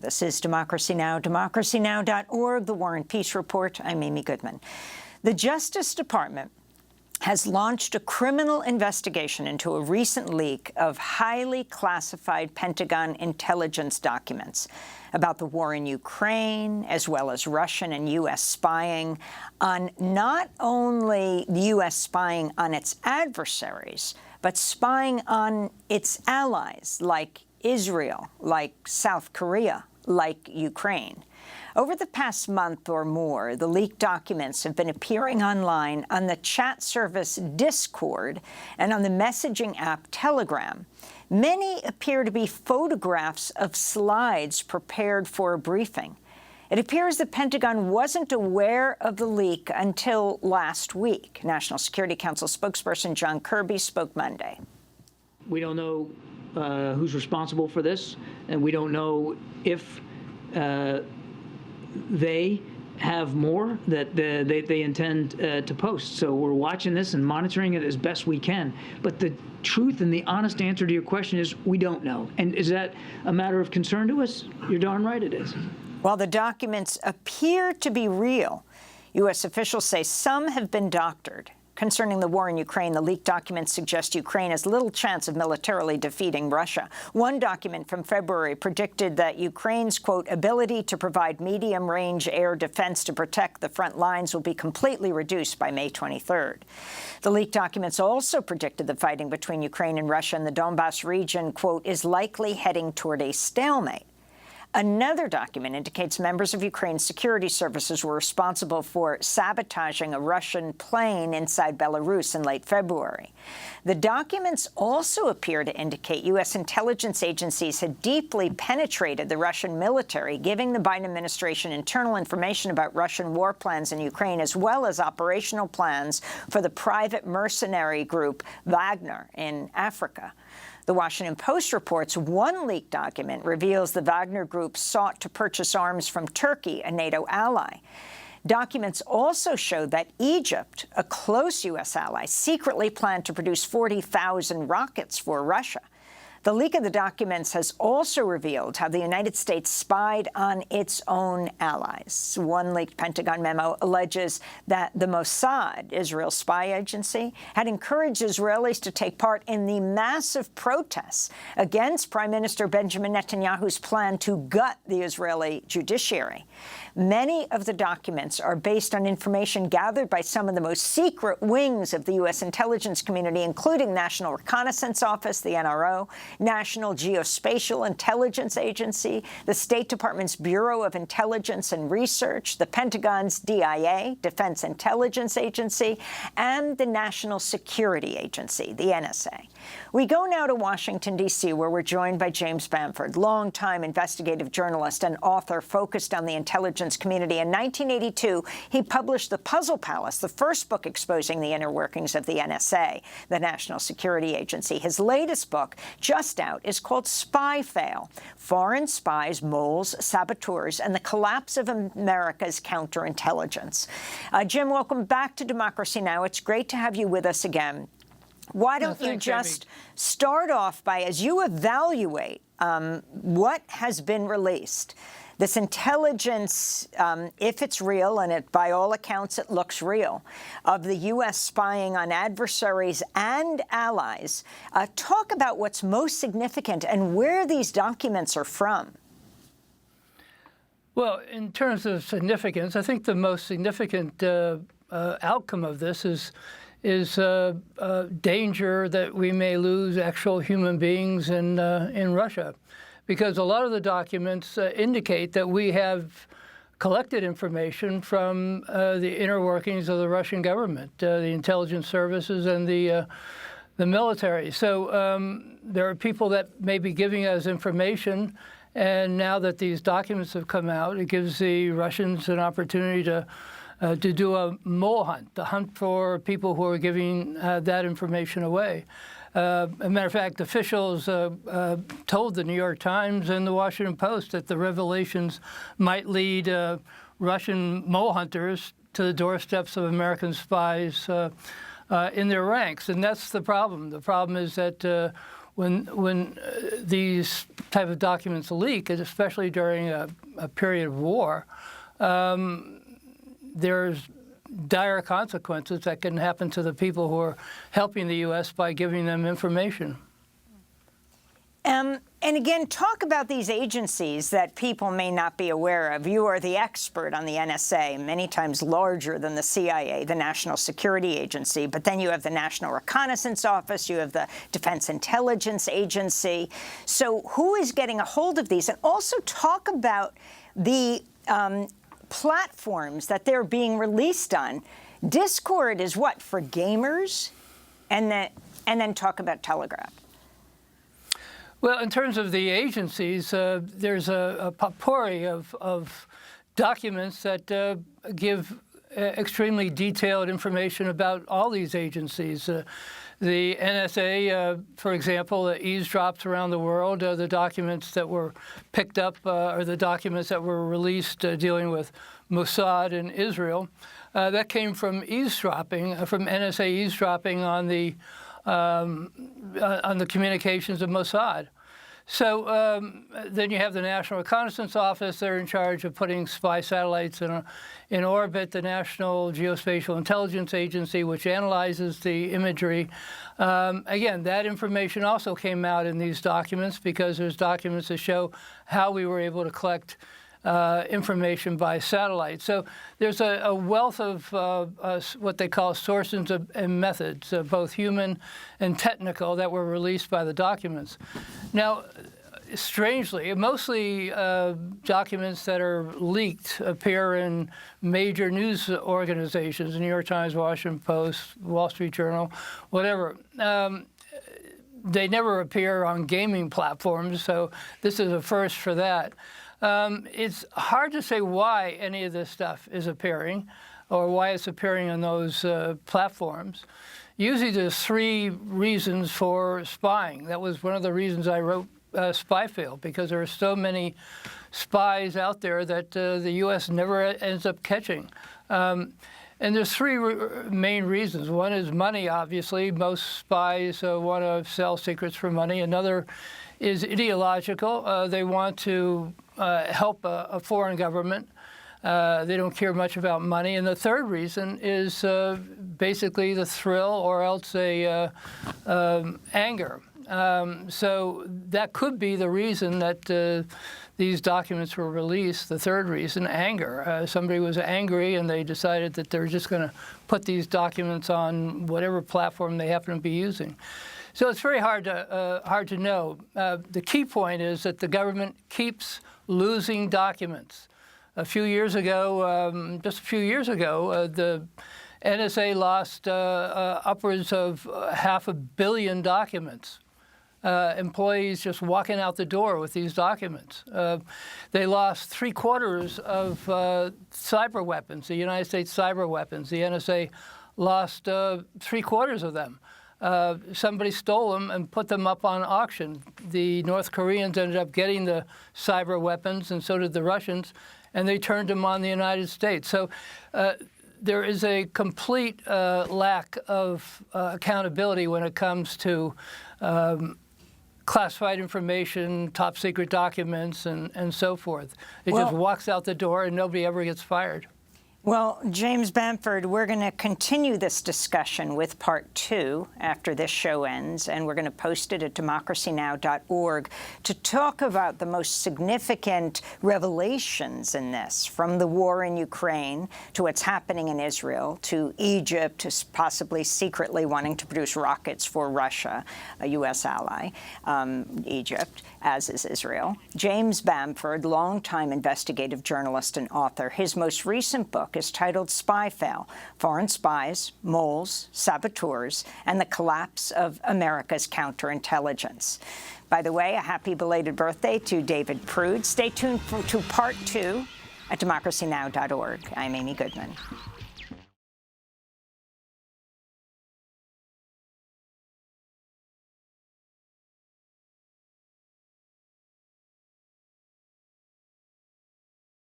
This is Democracy Now!, democracynow.org, The War and Peace Report. I'm Amy Goodman. The Justice Department has launched a criminal investigation into a recent leak of highly classified Pentagon intelligence documents about the war in Ukraine, as well as Russian and U.S. spying on not only the U.S. spying on its adversaries, but spying on its allies, like Israel, like South Korea, like Ukraine. Over the past month or more, the leaked documents have been appearing online on the chat service Discord and on the messaging app Telegram. Many appear to be photographs of slides prepared for a briefing. It appears the Pentagon wasn't aware of the leak until last week. National Security Council spokesperson John Kirby spoke Monday. We don't know who's responsible for this, and we don't know if they have more that they intend to post. So we're watching this and monitoring it as best we can. But the truth and the honest answer to your question is we don't know. And is that a matter of concern to us? You're darn right it is. While the documents appear to be real, U.S. officials say some have been doctored. Concerning the war in Ukraine, the leaked documents suggest Ukraine has little chance of militarily defeating Russia. One document from February predicted that Ukraine's, quote, ability to provide medium-range air defense to protect the front lines will be completely reduced by May 23rd. The leaked documents also predicted the fighting between Ukraine and Russia in the Donbas region, quote, is likely heading toward a stalemate. Another document indicates members of Ukraine's security services were responsible for sabotaging a Russian plane inside Belarus in late February. The documents also appear to indicate U.S. intelligence agencies had deeply penetrated the Russian military, giving the Biden administration internal information about Russian war plans in Ukraine, as well as operational plans for the private mercenary group Wagner in Africa. The Washington Post reports one leaked document reveals the Wagner Group sought to purchase arms from Turkey, a NATO ally. Documents also show that Egypt, a close U.S. ally, secretly planned to produce 40,000 rockets for Russia. The leak of the documents has also revealed how the United States spied on its own allies. One leaked Pentagon memo alleges that the Mossad, Israel's spy agency, had encouraged Israelis to take part in the massive protests against Prime Minister Benjamin Netanyahu's plan to gut the Israeli judiciary. Many of the documents are based on information gathered by some of the most secret wings of the U.S. intelligence community, including National Reconnaissance Office, the NRO, National Geospatial Intelligence Agency, the State Department's Bureau of Intelligence and Research, the Pentagon's DIA, Defense Intelligence Agency, and the National Security Agency, the NSA. We go now to Washington, D.C., where we're joined by James Bamford, longtime investigative journalist and author focused on the intelligence community. In 1982, he published The Puzzle Palace, the first book exposing the inner workings of the NSA, the National Security Agency. His latest book, just out, is called Spyfail: Foreign Spies, Moles, Saboteurs, and the Collapse of America's Counterintelligence. Jim, welcome back to Democracy Now! It's great to have you with us again. Why don't you just start off by, as you evaluate what has been released, this intelligence, if it's real, and by all accounts it looks real, of the U.S. spying on adversaries and allies. Talk about what's most significant and where these documents are from. Well, in terms of significance, I think the most significant outcome of this is danger that we may lose actual human beings in Russia, because a lot of the documents indicate that we have collected information from the inner workings of the Russian government, the intelligence services and the military. So there are people that may be giving us information, and now that these documents have come out, it gives the Russians an opportunity to do a mole hunt, the hunt for people who are giving that information away. As a matter of fact, officials told the New York Times and the Washington Post that the revelations might lead Russian mole hunters to the doorsteps of American spies in their ranks. And that's the problem. The problem is that when these type of documents leak, especially during a period of war, there's dire consequences that can happen to the people who are helping the U.S. by giving them information. And again, talk about these agencies that people may not be aware of. You are the expert on the NSA, many times larger than the CIA, the National Security Agency. But then you have the National Reconnaissance Office, you have the Defense Intelligence Agency. So who is getting a hold of these? And also talk about the platforms that they're being released on. Discord is what, for gamers? And then talk about Telegraph. Well, in terms of the agencies, there's a potpourri of documents that give extremely detailed information about all these agencies. The NSA, for example, eavesdrops around the world. The documents that were picked up are the documents that were released dealing with Mossad in Israel. That came from eavesdropping, from NSA eavesdropping on the communications of Mossad. So then you have the National Reconnaissance Office. They're in charge of putting spy satellites in orbit. The National Geospatial Intelligence Agency, which analyzes the imagery. Again, that information also came out in these documents because there's documents that show how we were able to collect information by satellite. So there's a wealth of what they call sources and methods, both human and technical, that were released by the documents. Now, strangely, mostly documents that are leaked appear in major news organizations, the New York Times, Washington Post, Wall Street Journal, whatever. They never appear on gaming platforms, so this is a first for that. It's hard to say why any of this stuff is appearing or why it's appearing on those platforms. Usually there's three reasons for spying. That was one of the reasons I wrote Spyfail, because there are so many spies out there that the U.S. never ends up catching. And there's three main reasons. One is money, obviously. Most spies want to sell secrets for money. Another is ideological. They want to help a foreign government. They don't care much about money. And the third reason is basically the thrill or else anger. So that could be the reason that these documents were released. The third reason, anger. Somebody was angry and they decided that they're just going to put these documents on whatever platform they happen to be using. So it's very hard to know. The key point is that the government keeps losing documents. Just a few years ago, the NSA lost upwards of 500 million documents. Employees just walking out the door with these documents. They lost 3/4 of cyber weapons, the United States cyber weapons. The NSA lost 3/4 of them. Somebody stole them and put them up on auction. The North Koreans ended up getting the cyber weapons, and so did the Russians, and they turned them on the United States. So there is a complete lack of accountability when it comes to classified information, top secret documents, and so forth. It just walks out the door and nobody ever gets fired. Well, James Bamford, we're going to continue this discussion with part 2 after this show ends, and we're going to post it at democracynow.org to talk about the most significant revelations in this, from the war in Ukraine to what's happening in Israel to Egypt to possibly secretly wanting to produce rockets for Russia, a U.S. ally, Egypt, as is Israel. James Bamford, longtime investigative journalist and author. His most recent book is titled Spyfail: Foreign Spies, Moles, Saboteurs, and the Collapse of America's Counterintelligence. By the way, a happy belated birthday to David Prude. Stay tuned to part 2 at democracynow.org. I'm Amy Goodman.